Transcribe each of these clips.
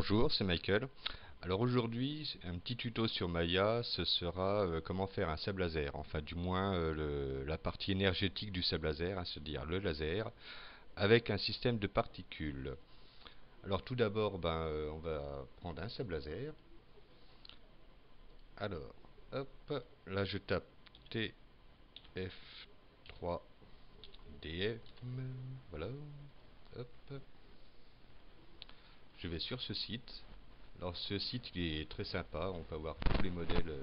Bonjour, c'est Michael. Alors aujourd'hui, un petit tuto sur Maya, ce sera comment faire un sable laser, enfin du moins la partie énergétique du sable laser, hein, c'est-à-dire le laser, avec un système de particules. Alors tout d'abord, on va prendre un sable laser. Alors, hop, là je tape TF3DM, voilà, hop, je vais sur ce site. Alors ce site il est très sympa, on peut avoir tous les modèles.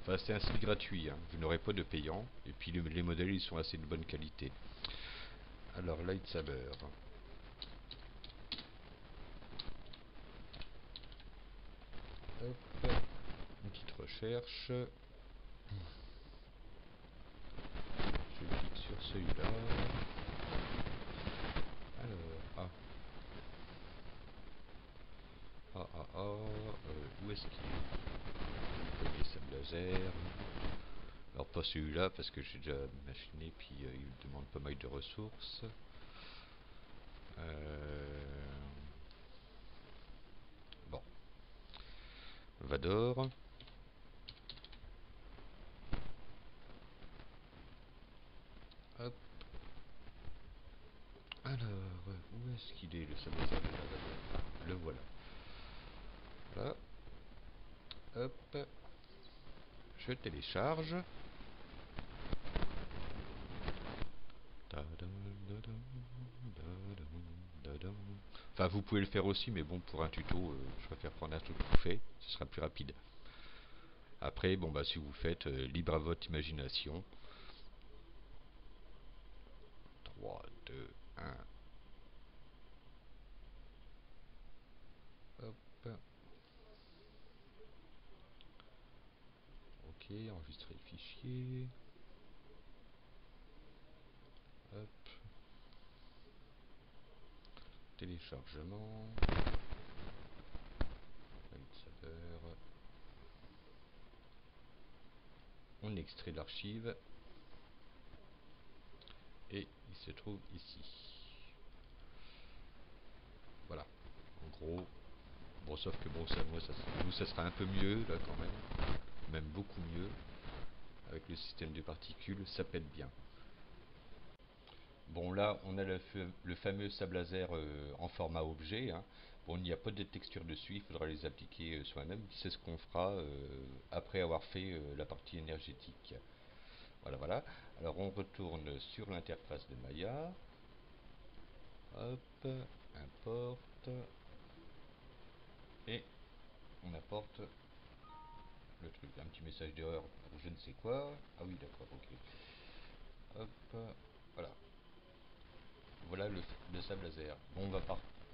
Enfin c'est un site gratuit, hein. Vous n'aurez pas de payant. Et puis les modèles ils sont assez de bonne qualité. Alors Lightsaber. Hop, une petite recherche. Je clique sur celui-là. Alors, où est-ce qu'il est? Des sables laser. Alors pas celui-là parce que j'ai déjà machiné puis il demande pas mal de ressources. Bon, Vador. Hop. Alors, où est-ce qu'il est le sable laser de Vador? Le voilà. Voilà. Hop. Je télécharge. Enfin, vous pouvez le faire aussi, mais bon, pour un tuto, je préfère prendre un truc tout fait, ce sera plus rapide. Après, bon, bah, si vous faites, libre à votre imagination. 3, 2, 1. Hop. Ok, enregistrer le fichier. Hop. Téléchargement. Lightsaber. On extrait l'archive. Et il se trouve ici. Voilà. En gros. Bon, sauf que bon, ça sera un peu mieux là quand même beaucoup mieux. Avec le système de particules, ça pète bien. Bon, là, on a le fameux sable laser en format objet, hein. Bon, il n'y a pas de texture dessus, il faudra les appliquer soi-même. C'est ce qu'on fera après avoir fait la partie énergétique. Voilà, voilà. Alors, on retourne sur l'interface de Maya. Hop, importe. Et on apporte le truc. Un petit message d'erreur pour je ne sais quoi. Ah oui, d'accord, ok. Hop, voilà. Voilà le sable laser. Bon,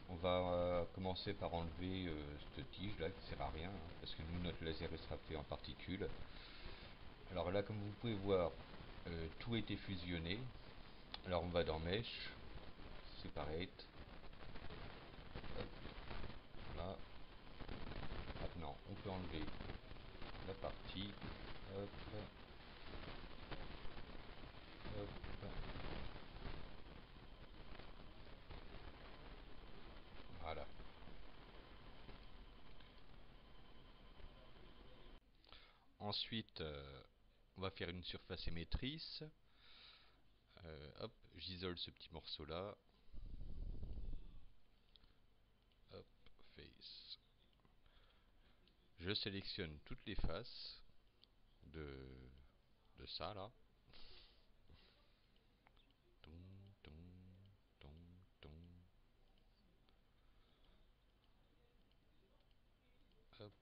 on va commencer par enlever cette tige là qui sert à rien, hein, parce que nous notre laser sera fait en particules. Alors là, comme vous pouvez voir, tout a été fusionné. Alors on va dans Mesh, Separate. Hop, là. Maintenant, on peut enlever la partie. Hop, hop. Voilà. Ensuite, on va faire une surface émettrice. Hop, j'isole ce petit morceau là. Hop, face. Je sélectionne toutes les faces de, de ça là. Tom, tom, tom, tom. Hop.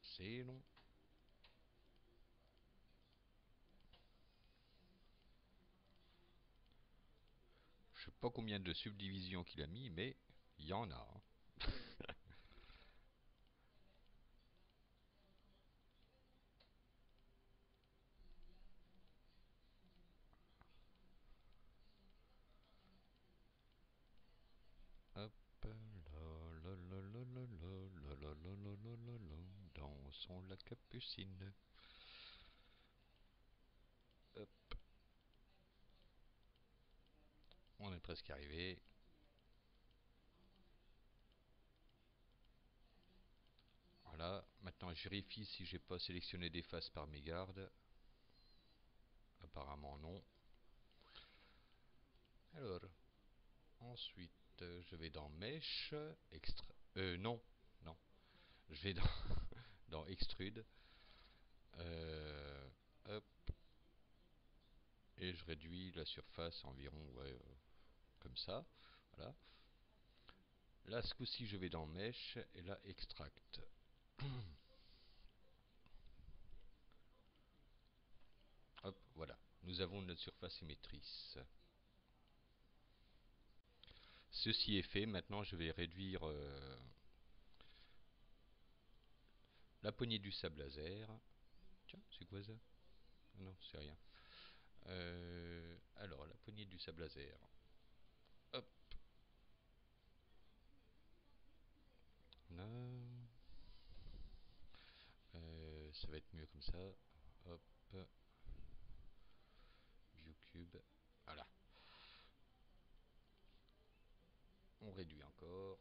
C'est long. Je sais pas combien de subdivisions qu'il a mis, mais il y en a, hein. Hop. La, la, la, la, la, la, la, la, la, la, la, la, dansons la capucine. est presque arrivé. Voilà, maintenant je vérifie si j'ai pas sélectionné des faces par mégarde. Apparemment non. Alors, ensuite je vais dans Mesh, non, non. Je vais dans, dans Extrude. Hop. Et je réduis la surface environ, ouais, comme ça. Voilà. Là, ce coup-ci, je vais dans Mesh et là, Extract. Hop, voilà. Nous avons notre surface émettrice. Ceci est fait. Maintenant, je vais réduire la poignée du sable laser. Tiens, c'est quoi ça? Non, c'est rien. Alors, la poignée du sable laser. Hop. Là. Ça va être mieux comme ça. Hop. ViewCube. Voilà. On réduit encore.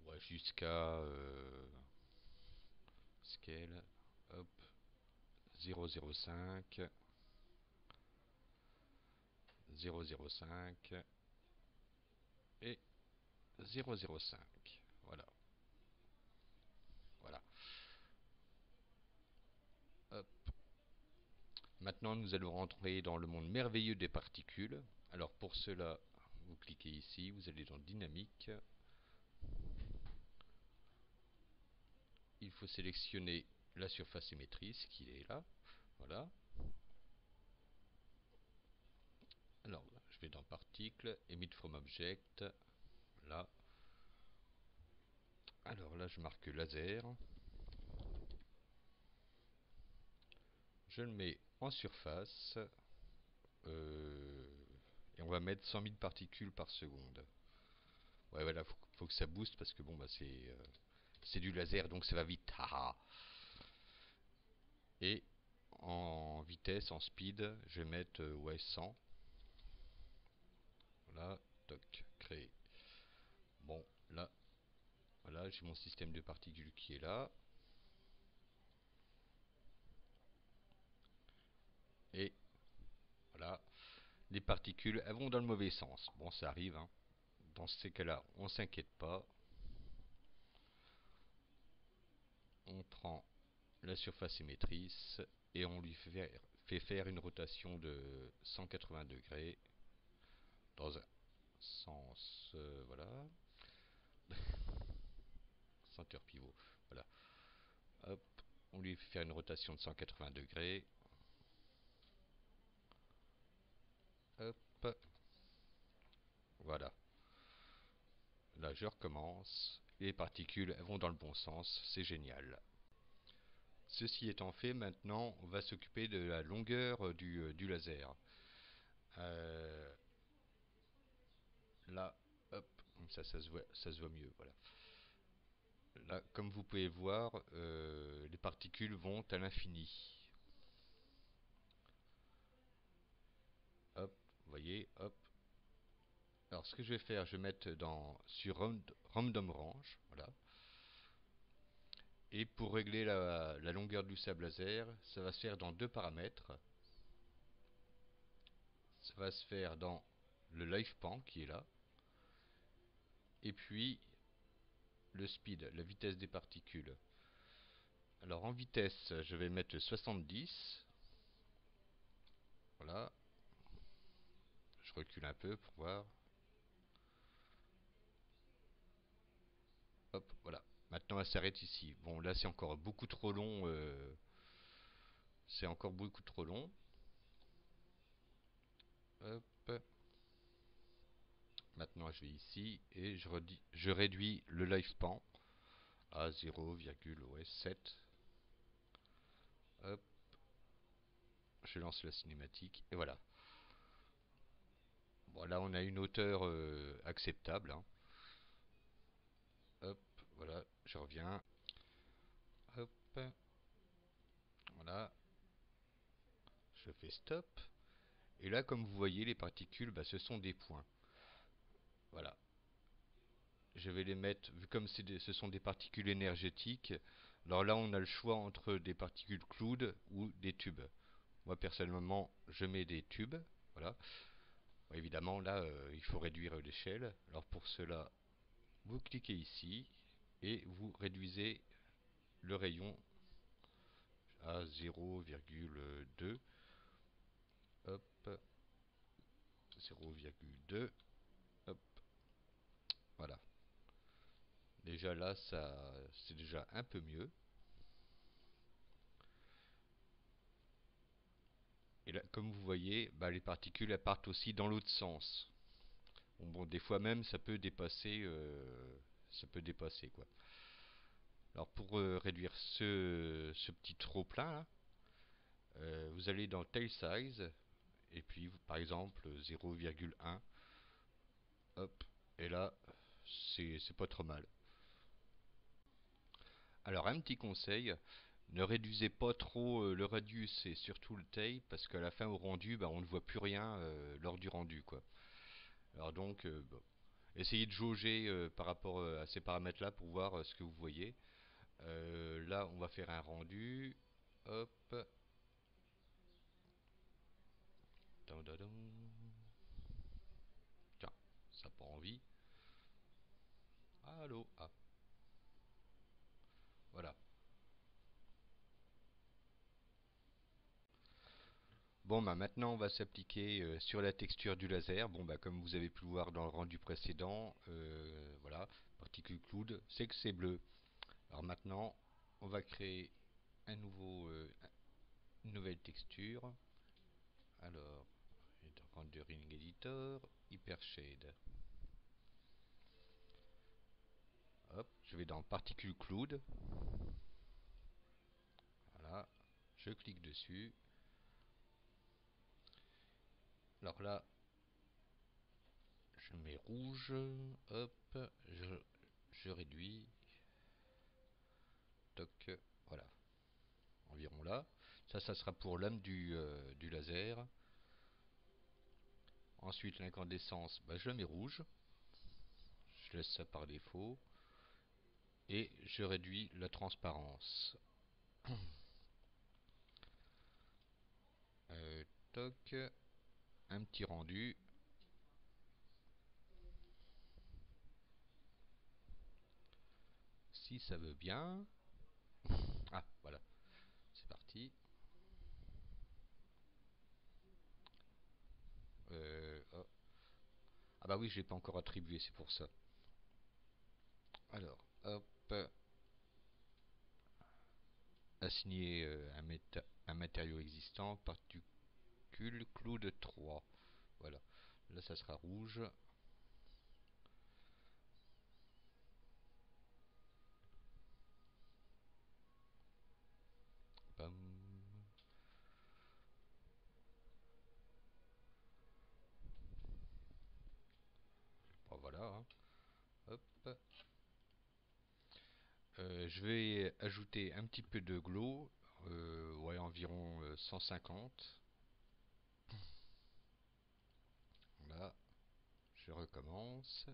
Ouais, jusqu'à scale. Hop. 0,05. 0,05 et 0,05. Voilà. Voilà. Hop. Maintenant, nous allons rentrer dans le monde merveilleux des particules. Alors, pour cela, vous cliquez ici, vous allez dans Dynamique. Il faut sélectionner la surface émettrice qui est là. Voilà. Alors, je vais dans Particle, Emit from Object. Là. Alors là, je marque laser. Je le mets en surface. Et on va mettre 100 000 particules par seconde. Ouais, voilà, faut que ça booste parce que bon, bah c'est du laser donc ça va vite. Haha. Et en vitesse, en speed, je vais mettre ouais, 100. Voilà, toc, créer. Bon, là, voilà, j'ai mon système de particules qui est là. Et voilà, les particules, elles vont dans le mauvais sens. Bon, ça arrive, hein. Dans ces cas-là, on s'inquiète pas. On prend la surface émettrice et on lui fait faire une rotation de 180 degrés dans un sens, voilà, centre pivot, voilà. Hop, on lui fait faire une rotation de 180 degrés. Hop, voilà. Là, je recommence. Les particules vont dans le bon sens, c'est génial. Ceci étant fait, maintenant, on va s'occuper de la longueur du laser. Là, hop, comme ça ça se voit mieux, voilà. Là, comme vous pouvez voir, les particules vont à l'infini. Hop, vous voyez, hop. Alors, ce que je vais faire, je vais mettre sur Random Range, voilà. Et pour régler la longueur du sable laser, ça va se faire dans deux paramètres. Ça va se faire dans le live pan qui est là. Et puis le speed, la vitesse des particules. Alors en vitesse, je vais mettre 70. Voilà. Je recule un peu pour voir. Hop, voilà. Maintenant elle s'arrête ici. Bon là c'est encore beaucoup trop long. C'est encore beaucoup trop long. Hop. Maintenant je vais ici et je réduis le lifespan à 0,7. Hop. Je lance la cinématique et voilà. Bon là on a une hauteur acceptable, hein. Hop, voilà, je reviens. Hop, voilà. Je fais stop. Et là, comme vous voyez, les particules, bah, ce sont des points. Voilà. Je vais les mettre, vu comme ce sont des particules énergétiques, alors là on a le choix entre des particules cloud ou des tubes. Moi personnellement je mets des tubes, voilà. Bon, évidemment là il faut réduire l'échelle, alors pour cela vous cliquez ici et vous réduisez le rayon à 0,2, hop, 0,2, hop, voilà. Déjà là ça c'est déjà un peu mieux. Et là, comme vous voyez, bah, les particules elles partent aussi dans l'autre sens. Bon, des fois même, ça peut dépasser quoi. Alors pour réduire ce petit trop plein là, vous allez dans Tail Size et puis par exemple 0,1, hop, et là c'est pas trop mal. Alors un petit conseil, ne réduisez pas trop le radius et surtout le tail parce qu'à la fin au rendu, bah, on ne voit plus rien lors du rendu quoi. Alors donc, bon, essayez de jauger par rapport à ces paramètres-là pour voir ce que vous voyez. Là, on va faire un rendu. Hop. Tiens, ça n'a pas envie. Allô. Ah, voilà. Bon, bah maintenant, on va s'appliquer sur la texture du laser. Bon, bah comme vous avez pu le voir dans le rendu précédent, voilà, particule cloud, c'est que c'est bleu. Alors maintenant, on va créer une nouvelle texture. Alors, rendering editor, hypershade. Hop, je vais dans particule cloud. Voilà, je clique dessus. Alors là, je mets rouge. Hop, je réduis. Toc, voilà, environ là. Ça sera pour l'âme du laser. Ensuite, l'incandescence, bah, je la mets rouge. Je laisse ça par défaut. Et je réduis la transparence. Toc, un petit rendu. Si ça veut bien. Ah, voilà, c'est parti. Oh. Ah bah oui, je l'ai pas encore attribué, c'est pour ça. Alors, hop, assigner un matériau existant, particule cloud 3. Voilà, là ça sera rouge. Bam. Bon, voilà, hein. Hop. Je vais ajouter un petit peu de glow, ouais, environ 150. Là, je recommence.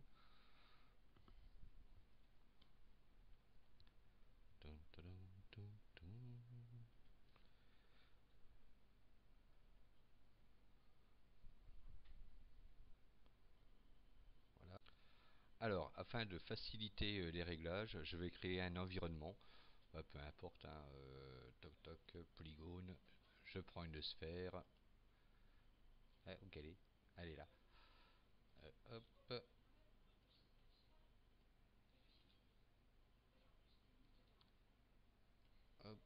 Dun, dun, dun, dun. Voilà. Alors, afin de faciliter les réglages, je vais créer un environnement. Peu importe, hein, toc toc, polygone. Je prends une sphère. Ah, où qu'elle est? Elle est là. Hop, hop,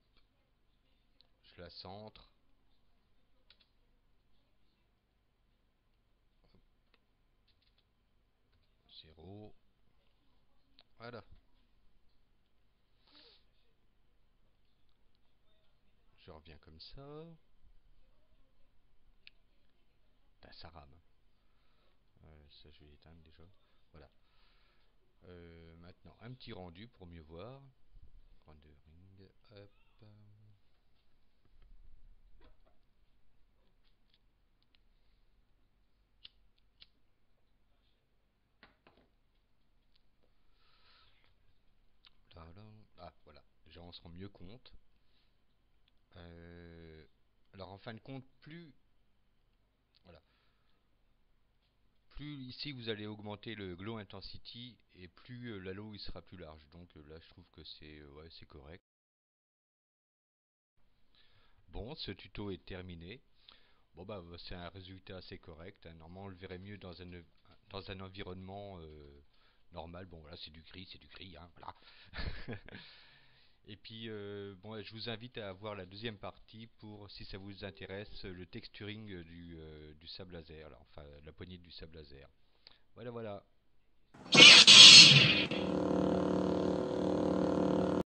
je la centre. 0. Voilà. Je reviens comme ça. Ça rame. Ça, je vais l'éteindre déjà. Voilà. Maintenant, un petit rendu pour mieux voir. Rendering. Hop. se rend mieux compte. Alors en fin de compte, voilà, plus ici vous allez augmenter le glow intensity et plus l'halo il sera plus large. Donc là je trouve que ouais, c'est correct. Bon, ce tuto est terminé. Bon bah c'est un résultat assez correct, hein. Normalement on le verrait mieux dans un environnement normal. Bon voilà, c'est du gris, hein, voilà. Et puis bon, je vous invite à voir la deuxième partie pour, si ça vous intéresse, le texturing du sable laser, là, enfin la poignée du sable laser. Voilà, voilà.